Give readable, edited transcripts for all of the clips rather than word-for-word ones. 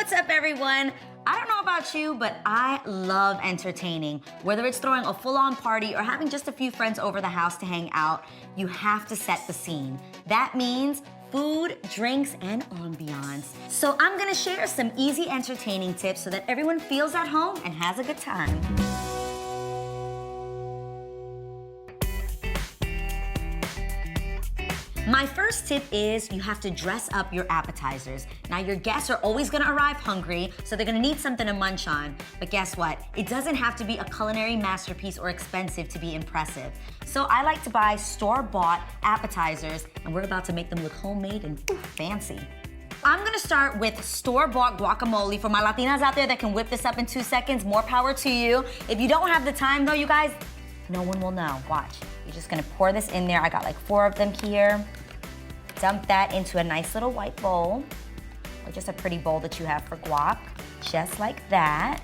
what's up, everyone? I don't know about you, but I love entertaining. Whether it's throwing a full-on party or having just a few friends over the house to hang out, you have to set the scene. That means food, drinks, and ambiance. So I'm gonna share some easy entertaining tips so that everyone feels at home and has a good time. My first tip is you have to dress up your appetizers. Now, your guests are always gonna arrive hungry, so they're gonna need something to munch on. But guess what? It doesn't have to be a culinary masterpiece or expensive to be impressive. So I like to buy store-bought appetizers, and we're about to make them look homemade and fancy. I'm gonna start with store-bought guacamole. For my Latinas out there that can whip this up in 2 seconds, more power to you. If you don't have the time though, you guys, no one will know. Watch. You're just gonna pour this in there. I got like 4 of them here. Dump that into a nice little white bowl, or just a pretty bowl that you have for guac, just like that.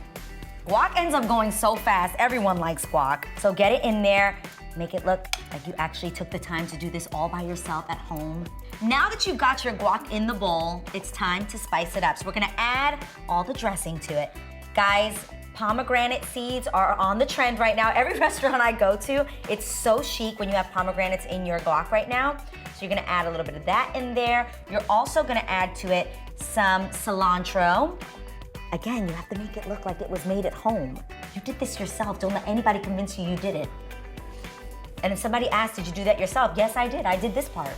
Guac ends up going so fast, everyone likes guac. So get it in there, make it look like you actually took the time to do this all by yourself at home. Now that you've got your guac in the bowl, it's time to spice it up. So we're gonna add all the dressing to it. Guys, pomegranate seeds are on the trend right now. Every restaurant I go to, it's so chic when you have pomegranates in your guac right now. So you're gonna add a little bit of that in there. You're also gonna add to it some cilantro. Again, you have to make it look like it was made at home. You did this yourself. Don't let anybody convince you you did it. And if somebody asks, did you do that yourself? Yes, I did. I did this part.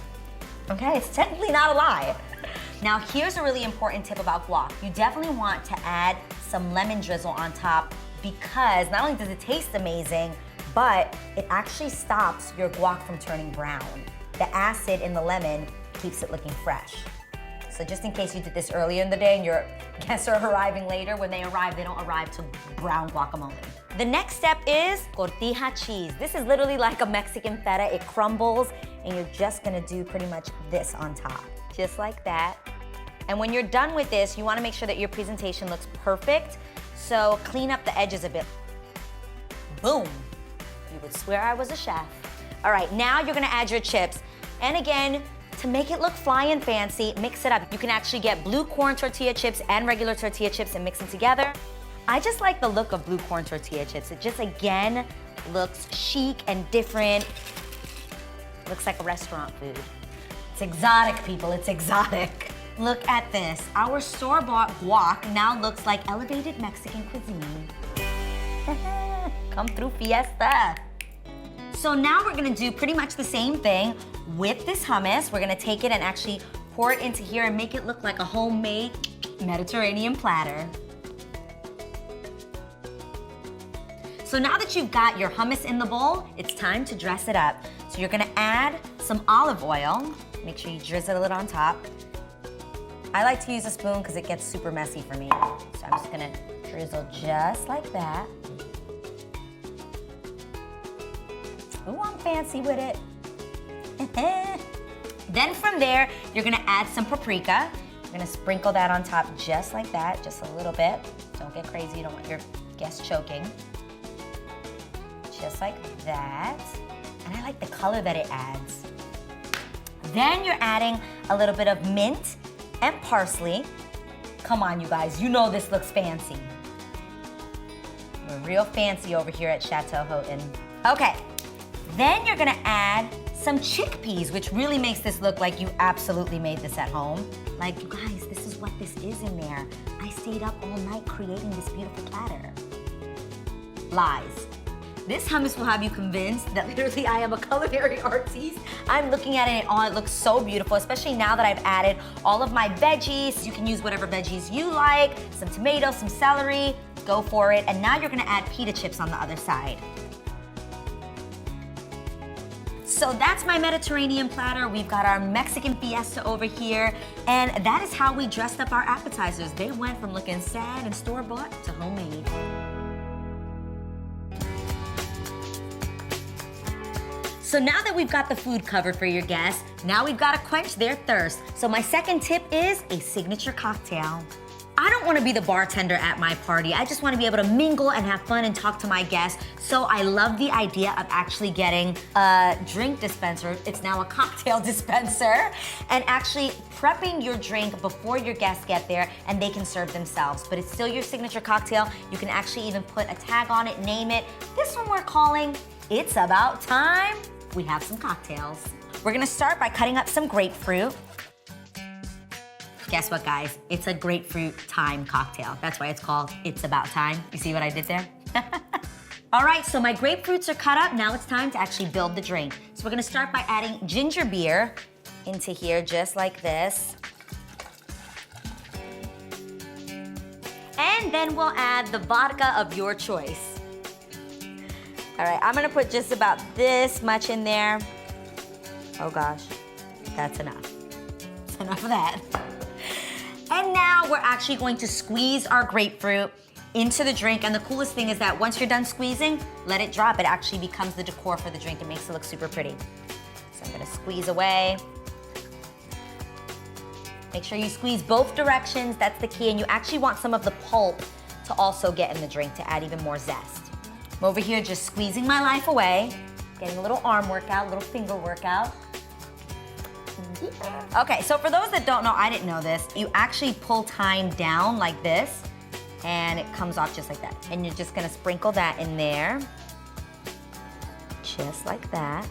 Okay, it's technically not a lie. Now, here's a really important tip about guac. You definitely want to add some lemon drizzle on top, because not only does it taste amazing, but it actually stops your guac from turning brown. The acid in the lemon keeps it looking fresh. So just in case you did this earlier in the day and your guests are arriving later, when they arrive, they don't arrive to brown guacamole. The next step is tortilla cheese. This is literally like a Mexican feta. It crumbles, and you're just gonna do pretty much this on top, just like that. And when you're done with this, you wanna make sure that your presentation looks perfect, so clean up the edges a bit. Boom. You would swear I was a chef. All right, now you're gonna add your chips. And again, to make it look fly and fancy, mix it up. You can actually get blue corn tortilla chips and regular tortilla chips and mix them together. I just like the look of blue corn tortilla chips. It just, again, looks chic and different. Looks like a restaurant food. It's exotic, people, it's exotic. Look at this. Our store-bought guac now looks like elevated Mexican cuisine. Come through, fiesta. So now we're gonna do pretty much the same thing with this hummus. We're gonna take it and actually pour it into here and make it look like a homemade Mediterranean platter. So now that you've got your hummus in the bowl, it's time to dress it up. So you're gonna add some olive oil. Make sure you drizzle it on top. I like to use a spoon because it gets super messy for me. So I'm just gonna drizzle just like that. Ooh, I'm fancy with it. Then from there, you're gonna add some paprika. You're gonna sprinkle that on top just like that, just a little bit. Don't get crazy, you don't want your guests choking. Just like that. And I like the color that it adds. Then you're adding a little bit of mint and parsley. Come on, you guys, you know this looks fancy. We're real fancy over here at Chateau Houghton. Okay. Then you're gonna add some chickpeas, which really makes this look like you absolutely made this at home. Like, you guys, this is what this is in there. I stayed up all night creating this beautiful platter. Lies. This hummus will have you convinced that literally I am a culinary artiste. I'm looking at it and it looks so beautiful, especially now that I've added all of my veggies. You can use whatever veggies you like, some tomatoes, some celery, go for it. And now you're gonna add pita chips on the other side. So that's my Mediterranean platter. We've got our Mexican fiesta over here, and that is how we dressed up our appetizers. They went from looking sad and store-bought to homemade. So now that we've got the food covered for your guests, now we've got to quench their thirst. So my second tip is a signature cocktail. I don't want to be the bartender at my party. I just want to be able to mingle and have fun and talk to my guests. So I love the idea of actually getting a drink dispenser. It's now a cocktail dispenser. And actually prepping your drink before your guests get there and they can serve themselves. But it's still your signature cocktail. You can actually even put a tag on it, name it. This one we're calling It's About Time. We have some cocktails. We're gonna start by cutting up some grapefruit. Guess what, guys? It's a grapefruit thyme cocktail. That's why it's called It's About Time. You see what I did there? All right, so my grapefruits are cut up. Now it's time to actually build the drink. So we're gonna start by adding ginger beer into here, just like this. And then we'll add the vodka of your choice. All right, I'm gonna put just about this much in there. Oh gosh, that's enough. That's enough of that. And now we're actually going to squeeze our grapefruit into the drink. And the coolest thing is that once you're done squeezing, let it drop. It actually becomes the decor for the drink. It makes it look super pretty. So I'm gonna squeeze away. Make sure you squeeze both directions, that's the key. And you actually want some of the pulp to also get in the drink to add even more zest. I'm over here just squeezing my life away, getting a little arm workout, a little finger workout. Okay, so for those that don't know, I didn't know this, you actually pull thyme down like this, and it comes off just like that. And you're just gonna sprinkle that in there, just like that.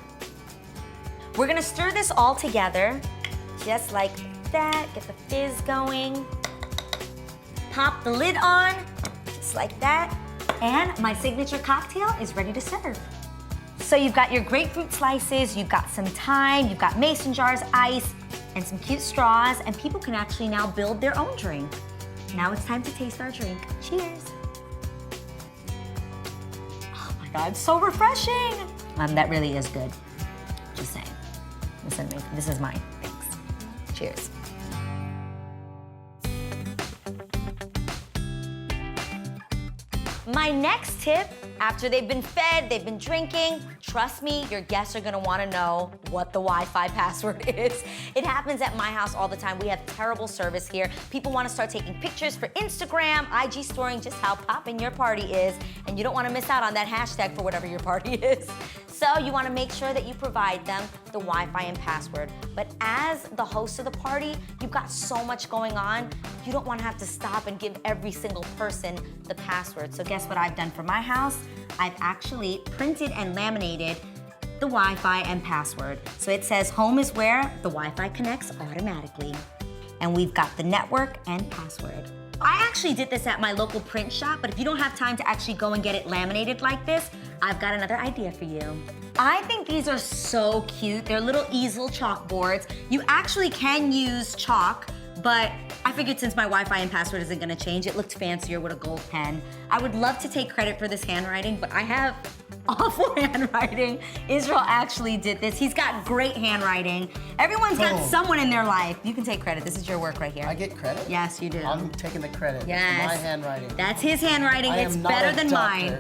We're gonna stir this all together, just like that, get the fizz going. Pop the lid on, just like that. And my signature cocktail is ready to serve. So you've got your grapefruit slices, you've got some thyme, you've got mason jars, ice, and some cute straws, and people can actually now build their own drink. Now it's time to taste our drink. Cheers. Oh my God, so refreshing. That really is good. Just saying. Listen, this is mine. Thanks. Cheers. My next tip, after they've been fed, they've been drinking, trust me, your guests are gonna wanna know what the Wi-Fi password is. It happens at my house all the time. We have terrible service here. People wanna start taking pictures for Instagram, IG storing just how poppin' your party is, and you don't wanna miss out on that hashtag for whatever your party is. So you wanna make sure that you provide them the Wi-Fi and password. But as the host of the party, you've got so much going on, you don't wanna have to stop and give every single person the password. So guess what I've done for my house? I've actually printed and laminated the Wi-Fi and password. So it says home is where the Wi-Fi connects automatically. And we've got the network and password. I actually did this at my local print shop, but if you don't have time to actually go and get it laminated like this, I've got another idea for you. I think these are so cute. They're little easel chalkboards. You actually can use chalk, but I figured since my Wi-Fi and password isn't gonna change, it looked fancier with a gold pen. I would love to take credit for this handwriting, but I have awful handwriting. Israel actually did this. He's got great handwriting. Everyone's got someone in their life. You can take credit. This is your work right here. I get credit? Yes, you do. I'm taking the credit. Yes. It's my handwriting. That's his handwriting. It's better than mine.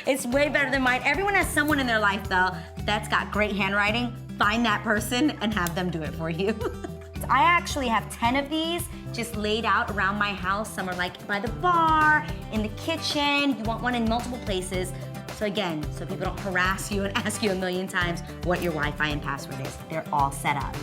It's way better than mine. Everyone has someone in their life, though, that's got great handwriting. Find that person and have them do it for you. I actually have 10 of these just laid out around my house. Some are like by the bar, in the kitchen. You want one in multiple places. So again, so people don't harass you and ask you a million times what your Wi-Fi and password is. They're all set up.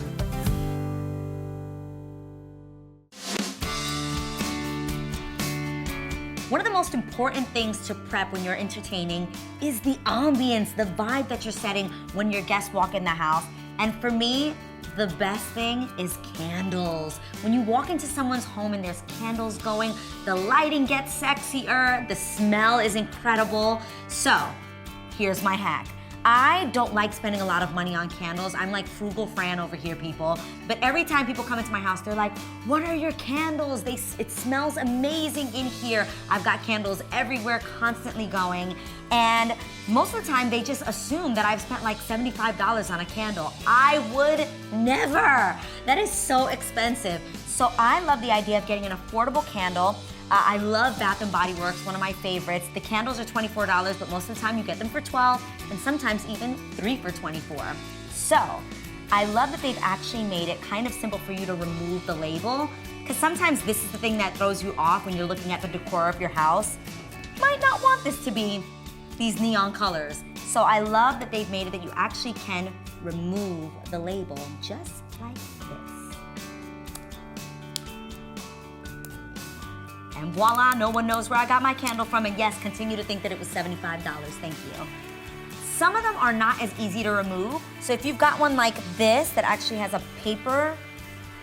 One of the most important things to prep when you're entertaining is the ambience, the vibe that you're setting when your guests walk in the house. And for me, the best thing is candles. When you walk into someone's home and there's candles going, the lighting gets sexier, the smell is incredible. So, here's my hack. I don't like spending a lot of money on candles. I'm like frugal Fran over here, people. But every time people come into my house, they're like, what are your candles? It smells amazing in here. I've got candles everywhere, constantly going. And most of the time, they just assume that I've spent like $75 on a candle. I would never. That is so expensive. So I love the idea of getting an affordable candle. I love Bath & Body Works, one of my favorites. The candles are $24, but most of the time you get them for $12, and sometimes even 3 for $24. So, I love that they've actually made it kind of simple for you to remove the label. Because sometimes this is the thing that throws you off when you're looking at the decor of your house. You might not want this to be these neon colors. So I love that they've made it that you actually can remove the label just like this. And voila, no one knows where I got my candle from. And yes, continue to think that it was $75, thank you. Some of them are not as easy to remove. So if you've got one like this that actually has a paper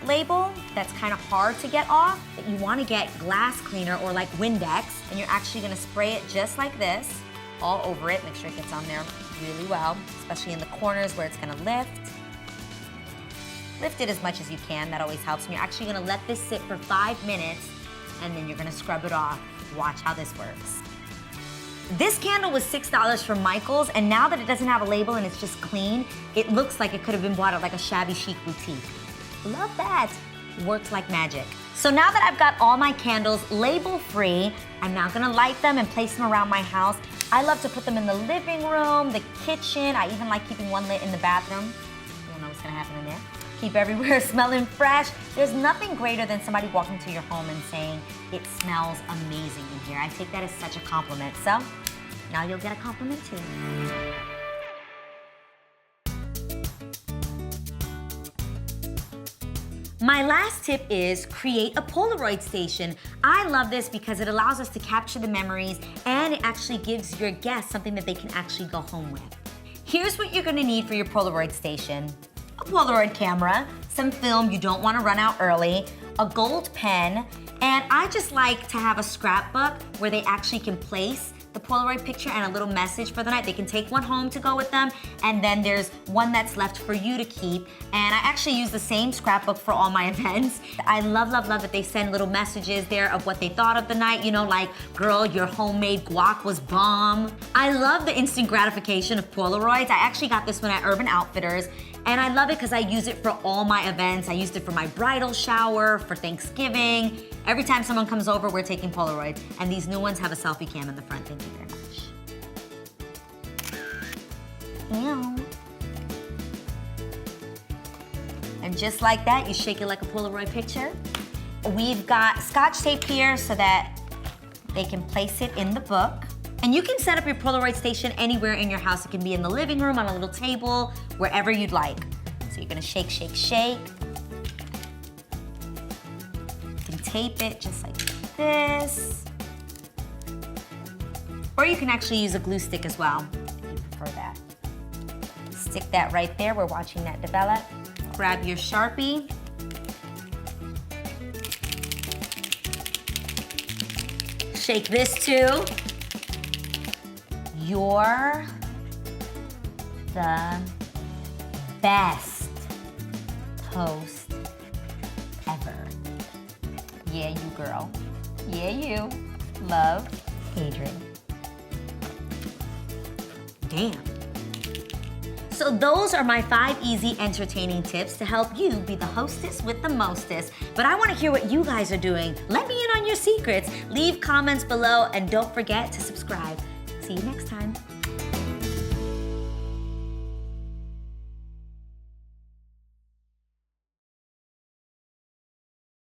label that's kind of hard to get off, that you want to get glass cleaner or like Windex, and you're actually going to spray it just like this all over it. Make sure it gets on there really well, especially in the corners where it's going to lift. Lift it as much as you can, that always helps. And you're actually going to let this sit for 5 minutes, and then you're going to scrub it off. Watch how this works. This candle was $6 from Michael's, and now that it doesn't have a label and it's just clean, it looks like it could have been bought at like a shabby chic boutique. Love that. Worked like magic. So now that I've got all my candles label-free, I'm now gonna light them and place them around my house. I love to put them in the living room, the kitchen. I even like keeping one lit in the bathroom. You don't know what's gonna happen in there. Keep everywhere smelling fresh. There's nothing greater than somebody walking to your home and saying, it smells amazing in here. I take that as such a compliment. So now you'll get a compliment too. My last tip is create a Polaroid station. I love this because it allows us to capture the memories, and it actually gives your guests something that they can actually go home with. Here's what you're gonna need for your Polaroid station. A Polaroid camera, some film, you don't wanna run out early, a gold pen, and I just like to have a scrapbook where they actually can place the Polaroid picture and a little message for the night. They can take one home to go with them, and then there's one that's left for you to keep. And I actually use the same scrapbook for all my events. I love, love, love that they send little messages there of what they thought of the night, you know, like, girl, your homemade guac was bomb. I love the instant gratification of Polaroids. I actually got this one at Urban Outfitters, and I love it because I use it for all my events. I used it for my bridal shower, for Thanksgiving. Every time someone comes over, we're taking Polaroids. And these new ones have a selfie cam in the front. Thank you very much. Ew. And just like that, you shake it like a Polaroid picture. We've got Scotch tape here so that they can place it in the book. And you can set up your Polaroid station anywhere in your house. It can be in the living room, on a little table, wherever you'd like. So you're gonna shake, shake, shake. You can tape it just like this. Or you can actually use a glue stick as well, if you prefer that. Stick that right there. We're watching that develop. Grab your Sharpie. Shake this too. You're the best host ever. Yeah, you girl. Yeah, you. Love, Adrienne. Damn. So those are my 5 easy entertaining tips to help you be the hostess with the mostest. But I want to hear what you guys are doing. Let me in on your secrets. Leave comments below, and don't forget to subscribe. See you next time.